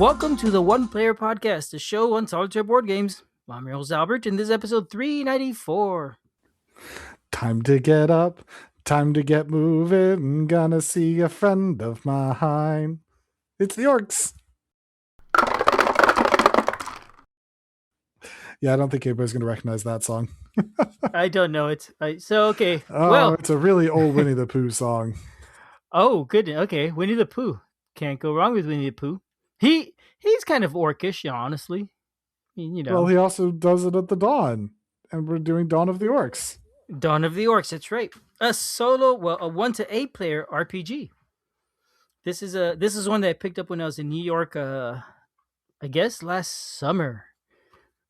Welcome to the One Player Podcast, the show on solitaire board games. I'm your host Albert, and this is episode 394. Time to get up, time to get moving, gonna see a friend of mine. It's the Orcs. Yeah, I don't think anybody's gonna recognize that song. I don't know it. Okay. Oh, it's a really old Winnie the Pooh song. Oh, good. Okay, Winnie the Pooh. Can't go wrong with Winnie the Pooh. He's kind of orcish, honestly. I mean, Well, he also does it at the Dawn, and we're doing Dawn of the Orcs. Dawn of the Orcs. That's right. A 1 to 8 player RPG. This is one that I picked up when I was in New York. I guess last summer.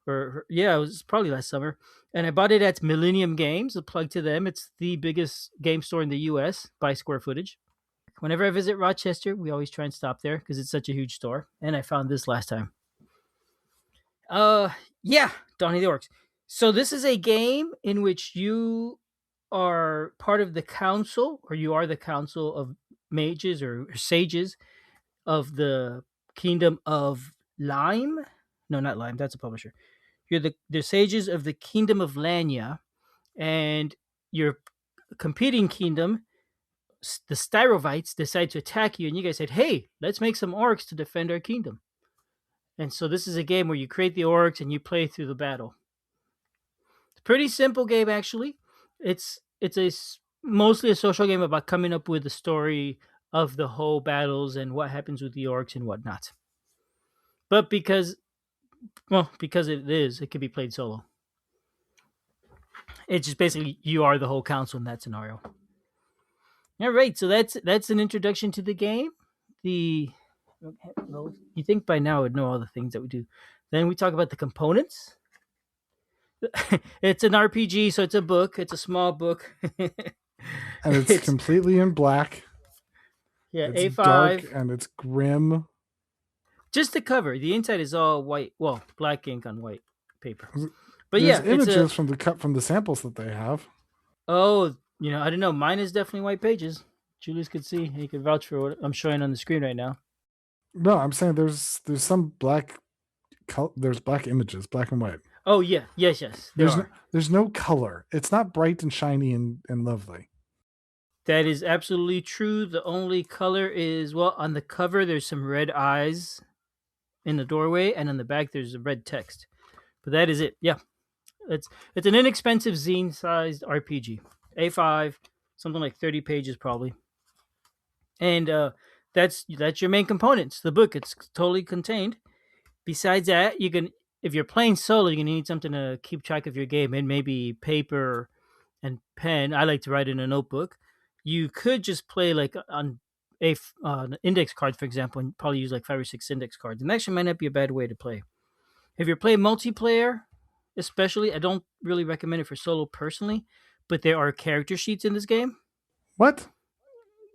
It was probably last summer, and I bought it at Millennium Games. A plug to them. It's the biggest game store in the U.S. by square footage. Whenever I visit Rochester, we always try and stop there because it's such a huge store. And I found this last time. Dawn of the Orcs. So this is a game in which you are part of the council, or you are the council of mages or sages of the kingdom of Lime. No, not Lime. That's a publisher. You're the sages of the kingdom of Lanya, and your competing kingdom, the Styrovites, decide to attack you, and you guys said, "Hey, let's make some orcs to defend our kingdom." And so this is a game where you create the orcs and you play through the battle. It's a pretty simple game, actually. It's mostly a social game about coming up with the story of the whole battles and what happens with the orcs and whatnot. But because it can be played solo. It's just basically you are the whole council in that scenario. All right, so that's an introduction to the game. You think by now I would know all the things that we do. Then we talk about the components. It's an RPG, so it's a book. It's a small book. And it's completely in black. Yeah, it's A5. Dark and it's grim. Just the cover. The inside is all white. Well, black ink on white paper. But there's images from the samples that they have. Oh, I don't know. Mine is definitely white pages. Julius could see. He could vouch for what I'm showing on the screen right now. No, I'm saying there's some black. There's black images, black and white. Oh yeah, yes. There's no color. It's not bright and shiny and lovely. That is absolutely true. The only color is, well, on the cover there's some red eyes in the doorway, and on the back there's a red text. But that is it. Yeah, it's an inexpensive zine-sized RPG, A5, something like 30 pages probably, and that's your main components. The book, it's totally contained. Besides that, you can, if you're playing solo, you're gonna need something to keep track of your game, and maybe paper and pen. I like to write in a notebook. You could just play like on an index card, for example, and probably use like 5 or 6 index cards. And actually might not be a bad way to play. If you're playing multiplayer, especially, I don't really recommend it for solo personally, but there are character sheets in this game. What?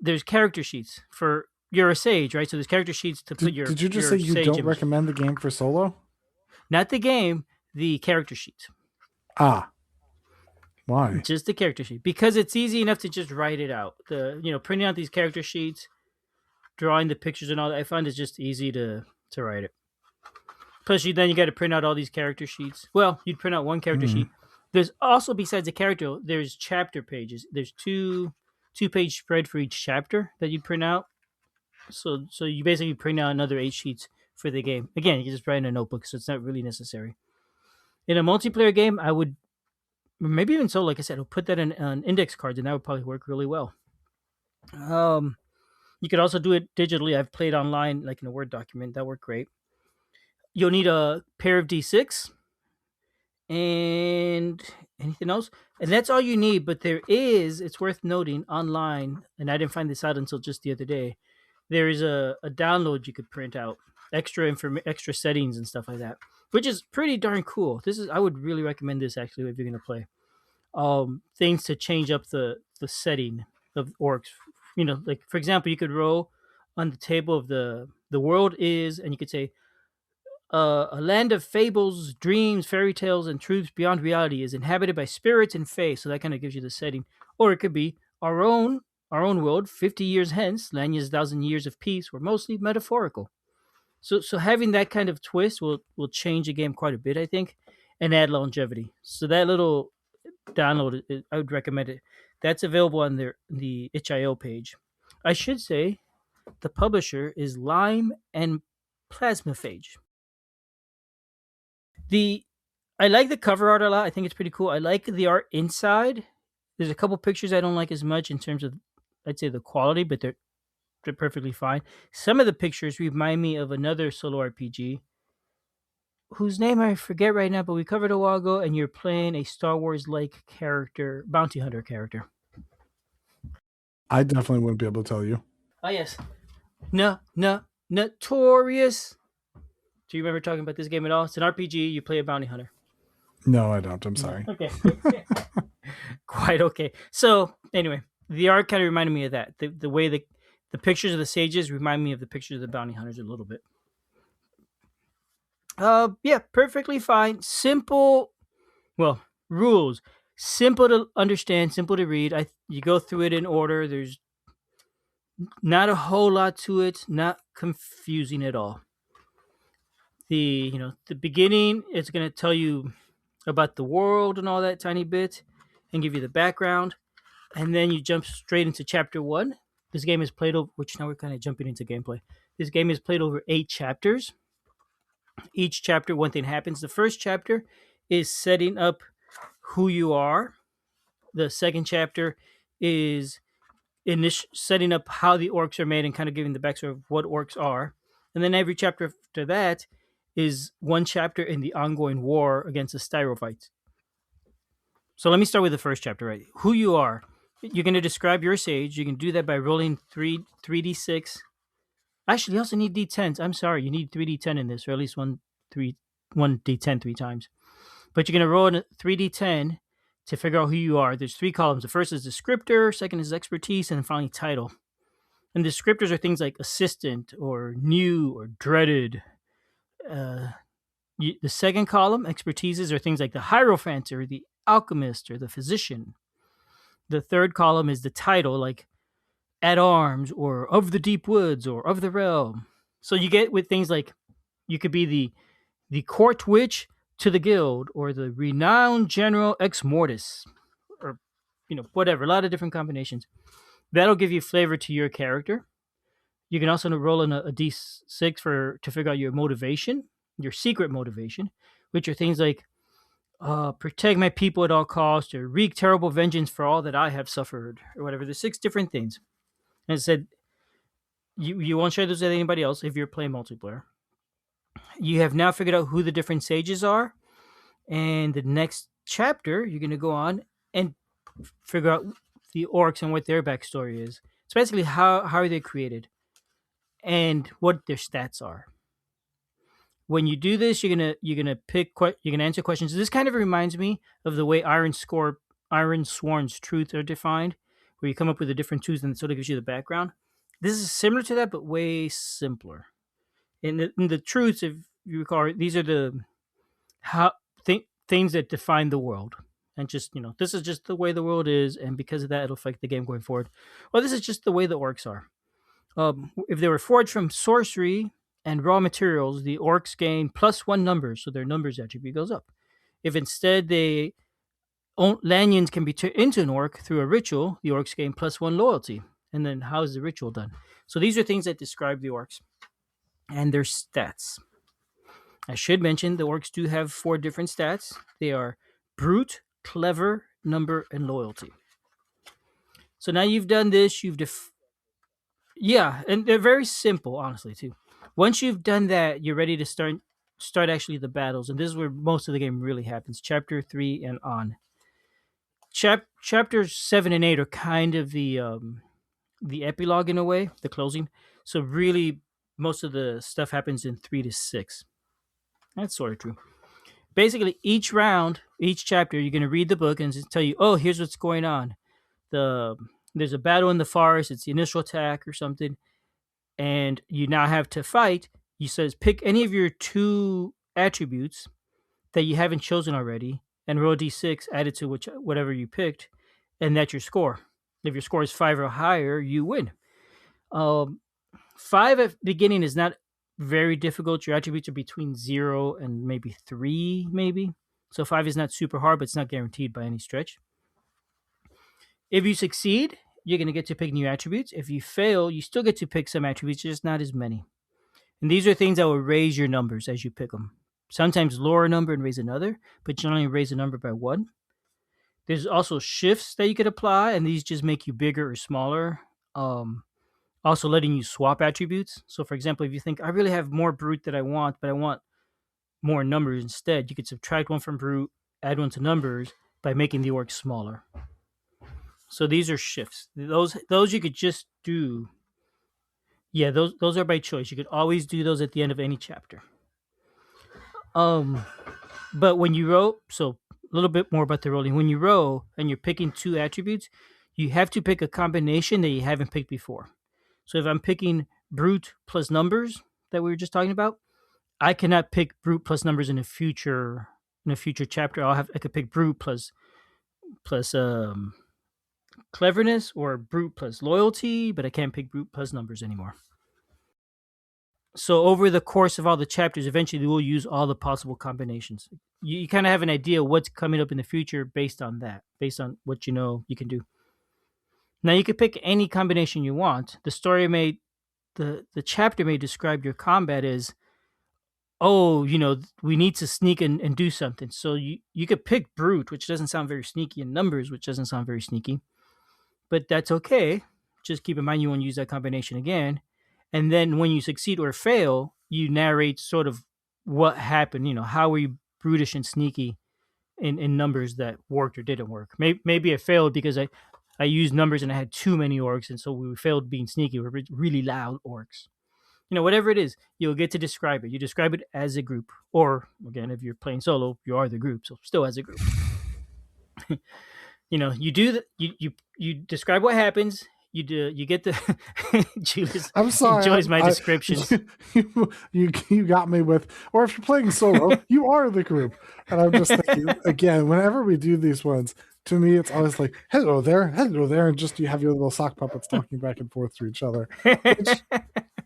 There's character sheets for, you're a sage, right? So there's character sheets to put your. Did you just say you don't recommend the game for solo? Not the game, the character sheet. Ah. Why? Just the character sheet, because it's easy enough to just write it out. Printing out these character sheets, drawing the pictures and all that, I find it's just easy to write it. Plus, you got to print out all these character sheets. Well, you'd print out one character sheet. There's also, besides the character, there's chapter pages. There's two-page spread for each chapter that you print out. So you basically print out another 8 sheets for the game. Again, you can just write in a notebook, so it's not really necessary. In a multiplayer game, I would, maybe even so, like I said, I'll put that in on index cards, and that would probably work really well. You could also do it digitally. I've played online, like in a Word document. That worked great. You'll need a pair of D6 and anything else. And that's all you need. But it's worth noting online, and I didn't find this out until just the other day, there is a download you could print out, extra settings and stuff like that, which is pretty darn cool. I would really recommend this, actually, if you're going to play. Things to change up the setting of orcs. Like, for example, you could roll on the table of the world is, and you could say, a land of fables, dreams, fairy tales, and truths beyond reality is inhabited by spirits and fae. So that kind of gives you the setting. Or it could be our own world, 50 years hence, Lanya's 1,000 years of peace were mostly metaphorical. So having that kind of twist will change the game quite a bit, I think, and add longevity. So that little download, I would recommend it. That's available on the itch.io page. I should say the publisher is Lime and Plasmaphage. The I like the cover art a lot. I think it's pretty cool. I like the art inside. There's a couple pictures I don't like as much in terms of, I'd say, the quality, but they're perfectly fine. Some of the pictures remind me of another solo RPG whose name I forget right now, but we covered a while ago, and you're playing a Star Wars like character, bounty hunter character. I definitely wouldn't be able to tell you. Oh yes, no, no, Notorious. Do you remember talking about this game at all? It's an RPG. You play a bounty hunter. No, I don't. I'm No. sorry. Okay. Quite okay. So anyway, the art kind of reminded me of that. The way the pictures of the sages remind me of the pictures of the bounty hunters a little bit. Yeah, perfectly fine. Simple. Well, rules. Simple to understand, simple to read. You go through it in order. There's not a whole lot to it. Not confusing at all. The beginning, it's going to tell you about the world and all that tiny bit, and give you the background, and then you jump straight into chapter one. This game is played over, which now we're kind of jumping into gameplay. This game is played over 8 chapters. Each chapter, one thing happens. The first chapter is setting up who you are. The second chapter is setting up how the orcs are made and kind of giving the backstory of what orcs are. And then every chapter after that is one chapter in the ongoing war against the styrophytes. So let me start with the first chapter, right? Who you are. You're going to describe your sage. You can do that by rolling 3d6. Actually, you also need d10s. I'm sorry, you need 3d10 in this, or at least one d10 three times. But you're going to roll a 3d10 to figure out who you are. There's 3 columns. The first is descriptor, second is expertise, and then finally title. And descriptors are things like assistant or new or dreaded. The second column, expertises, are things like the hierophant or the alchemist or the physician. The third column is the title, like at arms or of the deep woods or of the realm. So you get with things like you could be the court witch to the guild, or the renowned general ex mortis, or whatever. A lot of different combinations. That'll give you flavor to your character. You can also roll in a d6 to figure out your motivation, your secret motivation, which are things like protect my people at all costs, or wreak terrible vengeance for all that I have suffered, or whatever. There's 6 different things. And it said you won't share those with anybody else if you're playing multiplayer. You have now figured out who the different sages are, and the next chapter you're going to go on and figure out the orcs and what their backstory is. It's basically how are they created and what their stats are. When you do this, you're gonna answer questions. This kind of reminds me of the way Iron Sworn's truths are defined, where you come up with the different truths and it sort of gives you the background. This is similar to that, but way simpler. In the truths, if you recall, these are the how things that define the world, and just this is just the way the world is, and because of that, it'll affect the game going forward. Well, this is just the way the orcs are. If they were forged from sorcery and raw materials, the orcs gain +1 numbers, so their numbers attribute goes up. If instead Lanyans can be turned into an orc through a ritual, the orcs gain +1 loyalty. And then how is the ritual done? So these are things that describe the orcs and their stats. I should mention the orcs do have 4 different stats. They are brute, clever, number, and loyalty. So now you've done this, yeah, and they're very simple, honestly, too. Once you've done that, you're ready to start actually the battles, and this is where most of the game really happens. Chapter 3 and on. Chapters 7 and 8 are kind of the epilogue in a way, the closing. So really, most of the stuff happens in 3 to 6. That's sort of true. Basically, each round, each chapter, you're going to read the book and just tell you, oh, here's what's going on. There's a battle in the forest. It's the initial attack or something, and you now have to fight. You says pick any of your 2 attributes that you haven't chosen already, and roll d6, add it to whatever you picked, and that's your score. If your score is 5 or higher, you win. 5 at the beginning is not very difficult. Your attributes are between 0 and maybe 3, maybe. So 5 is not super hard, but it's not guaranteed by any stretch. If you succeed, you're going to get to pick new attributes. If you fail, you still get to pick some attributes, just not as many. And these are things that will raise your numbers as you pick them. Sometimes lower a number and raise another, but generally raise a number by one. There's also shifts that you could apply, and these just make you bigger or smaller. Um, Also, letting you swap attributes. So, for example, if you think I really have more brute that I want, but I want more numbers instead, you could subtract one from brute, add one to numbers by making the orc smaller. So these are shifts. Those you could just do. Yeah, those are by choice. You could always do those at the end of any chapter. Um, but when you roll, so a little bit more about the rolling. When you roll and you're picking two attributes, you have to pick a combination that you haven't picked before. So if I'm picking brute plus numbers that we were just talking about, I cannot pick brute plus numbers in a future chapter. I could pick brute plus cleverness or brute plus loyalty, but I can't pick brute plus numbers anymore. So over the course of all the chapters, eventually we'll use all the possible combinations. You kind of have an idea what's coming up in the future based on that, based on what you know you can do. Now you can pick any combination you want. The chapter may describe your combat as, oh, we need to sneak and do something. So you could pick brute, which doesn't sound very sneaky, and numbers, which doesn't sound very sneaky, but that's okay. Just keep in mind you won't use that combination again. And then when you succeed or fail, you narrate sort of what happened. How were you brutish and sneaky in numbers that worked or didn't work. Maybe I failed because I used numbers and I had too many orcs, and so we failed being sneaky. We're really loud orcs. Whatever it is, you'll get to describe it. You describe it as a group, or again, if you're playing solo, you are the group, so still as a group. You do that. You describe what happens. You get the Julius I'm sorry. enjoys my descriptions. You got me with, or if you're playing solo, you are the group. And I'm just thinking, again, whenever we do these ones, to me, it's always like, hello there, and just you have your little sock puppets talking back and forth to each other. Which,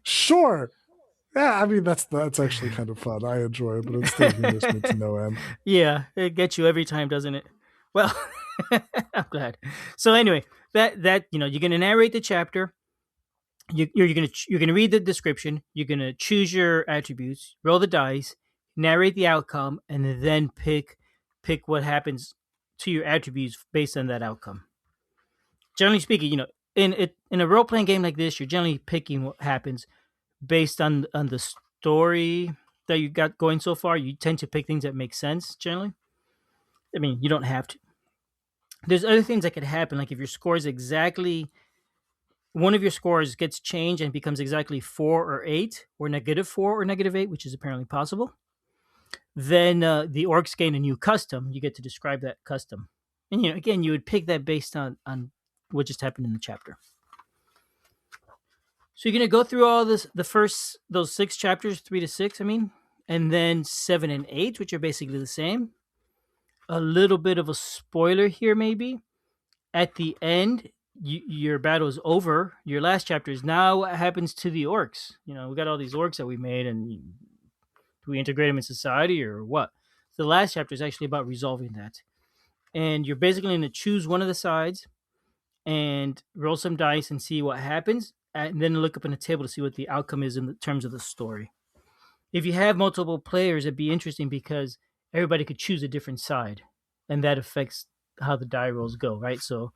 sure. Yeah, I mean, that's actually kind of fun. I enjoy it, but it's still amusement to no end. Yeah, it gets you every time, doesn't it? Well, I'm glad. So anyway, that you're gonna narrate the chapter. You're gonna read the description. You're gonna choose your attributes, roll the dice, narrate the outcome, and then pick what happens to your attributes based on that outcome. Generally speaking, in a role playing game like this, you're generally picking what happens based on the story that you got going so far. You tend to pick things that make sense generally. I mean, you don't have to. There's other things that could happen, like if your score is exactly one of your scores gets changed and becomes exactly 4 or 8, or -4 or -8, which is apparently possible. Then the orcs gain a new custom. You get to describe that custom, and again, you would pick that based on what just happened in the chapter. So you're gonna go through all this, those 6 chapters, 3 to 6, I mean, and then 7 and 8, which are basically the same. A little bit of a spoiler here, maybe. At the end, your battle is over. Your last chapter is now what happens to the orcs. We got all these orcs that we made, and do we integrate them in society or what? The last chapter is actually about resolving that, and you're basically going to choose one of the sides and roll some dice and see what happens, and then look up on the table to see what the outcome is in the terms of the story. If you have multiple players, it'd be interesting because everybody could choose a different side, and that affects how the die rolls go, right? So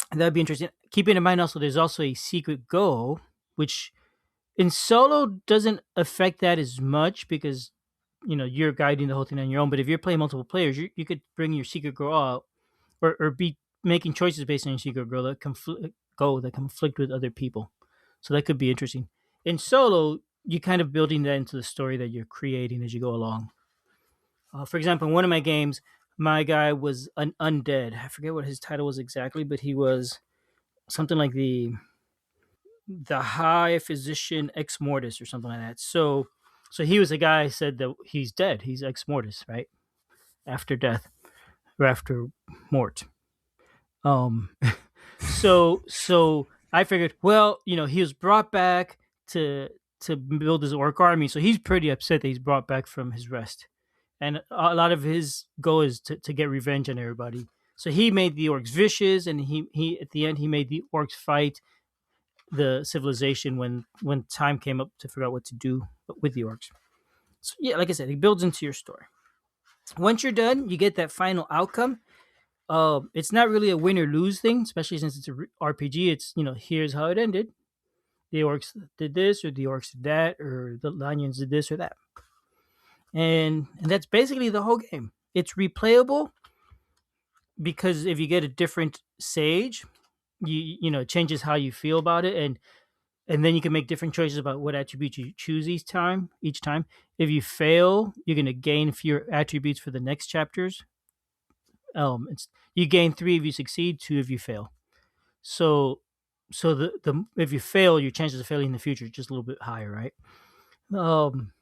that'd be interesting. Keeping in mind also, there's also a secret goal, which in solo doesn't affect that as much because you're guiding the whole thing on your own. But if you're playing multiple players, you could bring your secret goal out, or be making choices based on your secret goal that conflict with other people. So that could be interesting. In solo, you're kind of building that into the story that you're creating as you go along. For example, in one of my games, my guy was an undead. I forget what his title was exactly, but he was something like the High Physician Ex Mortis or something like that. So he was a guy said that he's dead. He's ex mortis, right? After death or after mort. Um, so I figured, well, he was brought back to to build his orc army. So he's pretty upset that he's brought back from his rest, and a lot of his goal is to get revenge on everybody. So he made the orcs vicious, and he at the end he made the orcs fight the civilization when time came up to figure out what to do with the orcs. So yeah, like I said, he builds into your story. Once you're done, you get that final outcome. It's not really a win or lose thing, especially since it's a RPG. It's here's how it ended. The orcs did this, or the orcs did that, or the Lions did this or that, and that's basically the whole game. It's replayable because if you get a different sage, it changes how you feel about it, and then you can make different choices about what attributes you choose each time. If you fail, you're going to gain fewer attributes for the next chapters. You gain 3 if you succeed, 2 if you fail. So the if you fail, your chances of failing in the future is just a little bit higher, right?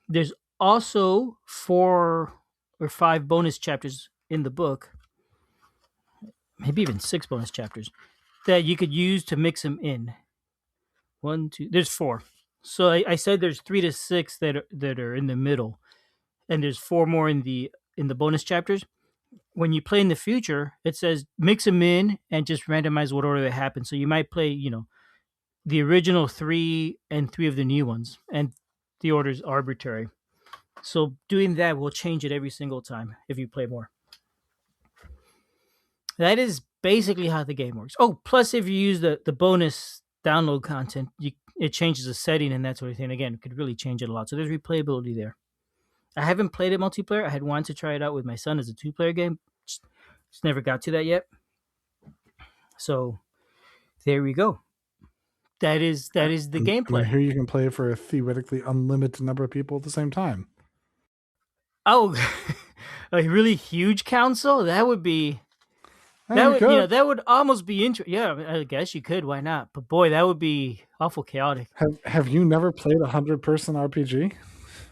There's also 4 or 5 bonus chapters in the book, maybe even 6 bonus chapters that you could use to mix them in. One, two. There's 4. So I said there's 3 to 6 that are in the middle, and there's 4 more in the bonus chapters. When you play in the future, it says mix them in and just randomize what order they happen. So you might play, the original 3 and 3 of the new ones, and the order is arbitrary. So doing that will change it every single time if you play more. That is basically how the game works. Oh, plus if you use the bonus download content, it changes the setting and that sort of thing. Again, it could really change it a lot. So there's replayability there. I haven't played it multiplayer. I had wanted to try it out with my son as a 2-player game. Just never got to that yet. So there we go. That is the And I gameplay. hear you can play for a theoretically unlimited number of people at the same time. Oh, a really huge council? That would be You could. that would almost be interesting. Yeah, I guess you could. Why not? But boy, that would be awful chaotic. Have you never played a 100-person RPG?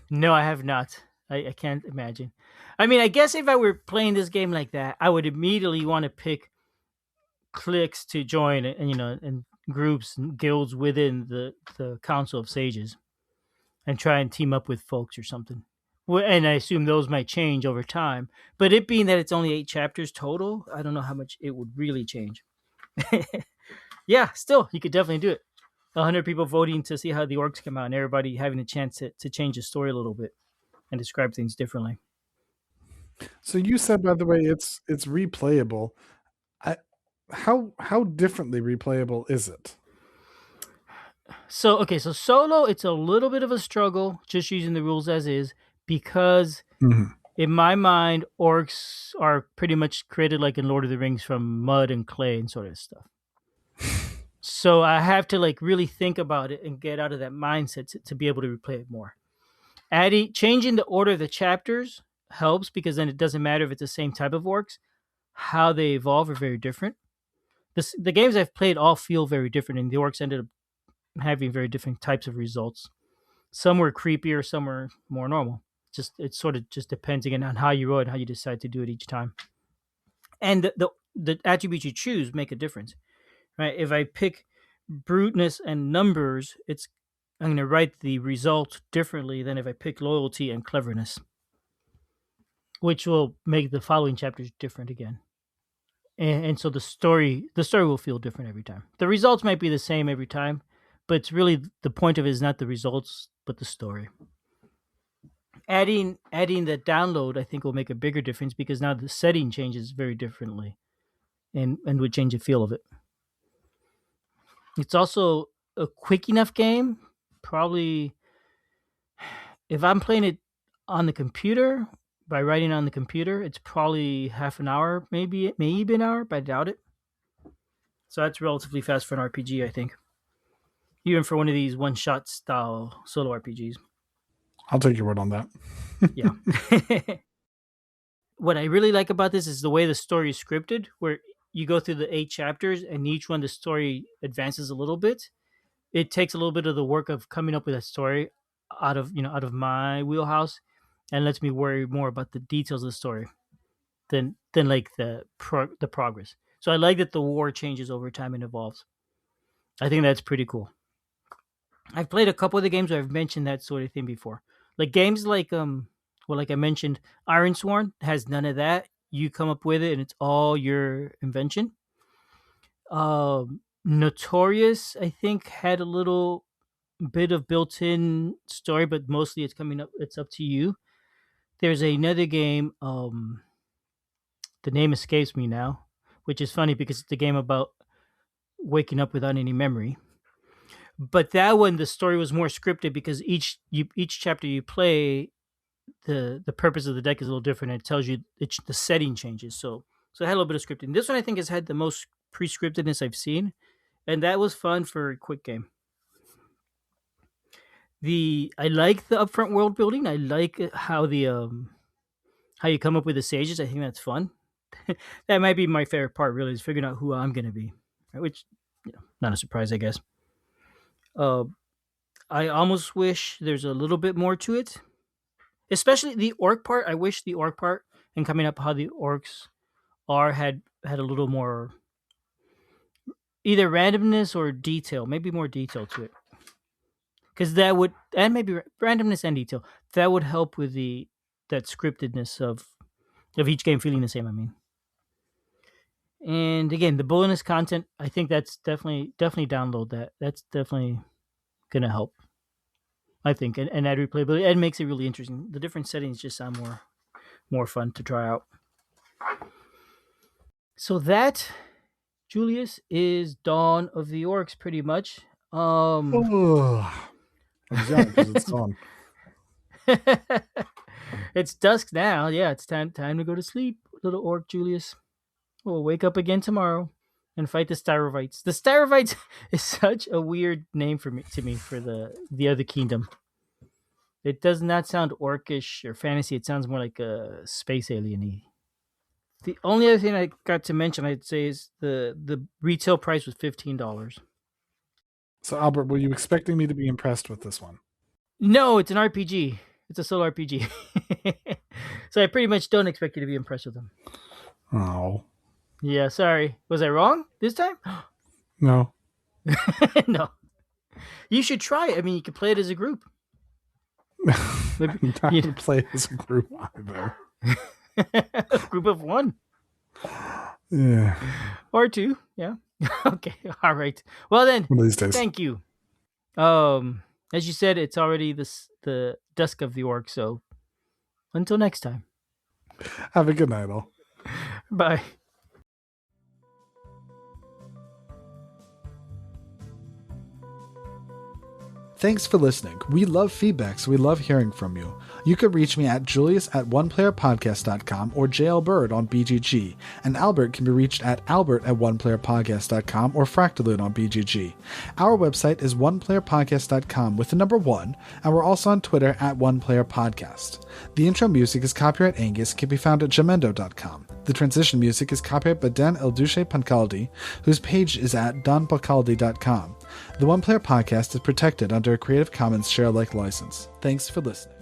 No, I have not. I can't imagine. I mean, I guess if I were playing this game like that, I would immediately want to pick cliques to join, and groups and guilds within the Council of Sages, and try and team up with folks or something. And I assume those might change over time. But it being that it's only 8 chapters total, I don't know how much it would really change. Yeah, still, you could definitely do it. 100 people voting to see how the orcs come out, and everybody having a chance to change the story a little bit and describe things differently. So you said, by the way, it's replayable. I, how differently replayable is it? So okay, so solo, it's a little bit of a struggle just using the rules as is, because Mm-hmm. in my mind, orcs are pretty much created like in Lord of the Rings from mud and clay and sort of stuff. So I have to like really think about it and get out of that mindset to be able to replay it more. Changing the order of the chapters helps, because then it doesn't matter if it's the same type of orcs. How they evolve are very different. The games I've played all feel very different, and the orcs ended up having very different types of results. Some were creepier, some were more normal. It sort of just depends again on how you roll it, how you decide to do it each time. And the attributes you choose make a difference, right? If I pick bruteness and numbers, I'm going to write the result differently than if I pick loyalty and cleverness, which will make the following chapters different again. And so the story will feel different every time. The results might be the same every time, but it's really the point of it is not the results, but the story. Adding the download, I think, will make a bigger difference, because now the setting changes very differently, and would change the feel of it. It's also a quick enough game. Probably, if I'm playing it on the computer, by writing on the computer, it's probably half an hour, maybe an hour, but I doubt it. So that's relatively fast for an RPG, I think. Even for one of these one-shot style solo RPGs. I'll take your word on that. Yeah. What I really like about this is the way the story is scripted, where you go through the 8 chapters, and each one the story advances a little bit. It takes a little bit of the work of coming up with a story out of my wheelhouse, and lets me worry more about the details of the story than like the progress. So I like that the war changes over time and evolves. I think that's pretty cool. I've played a couple of the games where I've mentioned that sort of thing before. Like games like well, like I mentioned, Iron Sworn has none of that. You come up with it, and it's all your invention. Notorious, I think, had a little bit of built-in story, but mostly it's coming up. It's up to you. There's another game. The name escapes me now, which is funny because it's a game about waking up without any memory. But that one, the story was more scripted because each chapter you play, the purpose of the deck is a little different. And it tells you the setting changes. So it had a little bit of scripting. This one I think has had the most pre-scriptedness I've seen, and that was fun for a quick game. I like the upfront world building. I like how you come up with the sages. I think that's fun. That might be my favorite part. Really, is figuring out who I'm going to be, which not a surprise, I guess. Uh, I almost wish there's a little bit more to it, especially the orc part. I wish the orc part and coming up how the orcs are had a little more either randomness or detail, maybe more detail to it, because that would and maybe randomness and detail that would help with that scriptedness of each game feeling the same. I mean, and again, the bonus content. I think that's definitely download that. That's definitely gonna help. I think and add replayability. It makes it really interesting. The different settings just sound more fun to try out. So that, Julius, is Dawn of the Orcs, pretty much. Oh, I'm young because it's gone. It's dusk now. Yeah, it's time to go to sleep, little orc Julius. We'll wake up again tomorrow and fight the Styrovites. The Styrovites is such a weird name for me for the other kingdom. It does not sound orcish or fantasy. It sounds more like a space alien-y. The only other thing I got to mention, I'd say, is the retail price was $15. So, Albert, were you expecting me to be impressed with this one? No, it's an RPG. It's a solo RPG. So I pretty much don't expect you to be impressed with them. Oh. Yeah, sorry. Was I wrong this time? No. No. You should try it. I mean, you could play it as a group. Maybe not to play as a group either. A group of one. Yeah. Or two. Yeah. Okay. All right. Well then, one of these days. Thank you. As you said, it's already the dusk of the orc, so until next time. Have a good night, all. Bye. Thanks for listening. We love feedback, so we love hearing from you. You can reach me at julius@oneplayerpodcast.com or JLBird on BGG, and Albert can be reached at albert@oneplayerpodcast.com or Fractaloon on BGG. Our website is oneplayerpodcast.com with the number 1, and we're also on Twitter at oneplayerpodcast. The intro music is copyright Angus, can be found at jamendo.com. The transition music is copyright by Dan Elduce Pancaldi, whose page is at donpancaldi.com. The One Player Podcast is protected under a Creative Commons share-alike license. Thanks for listening.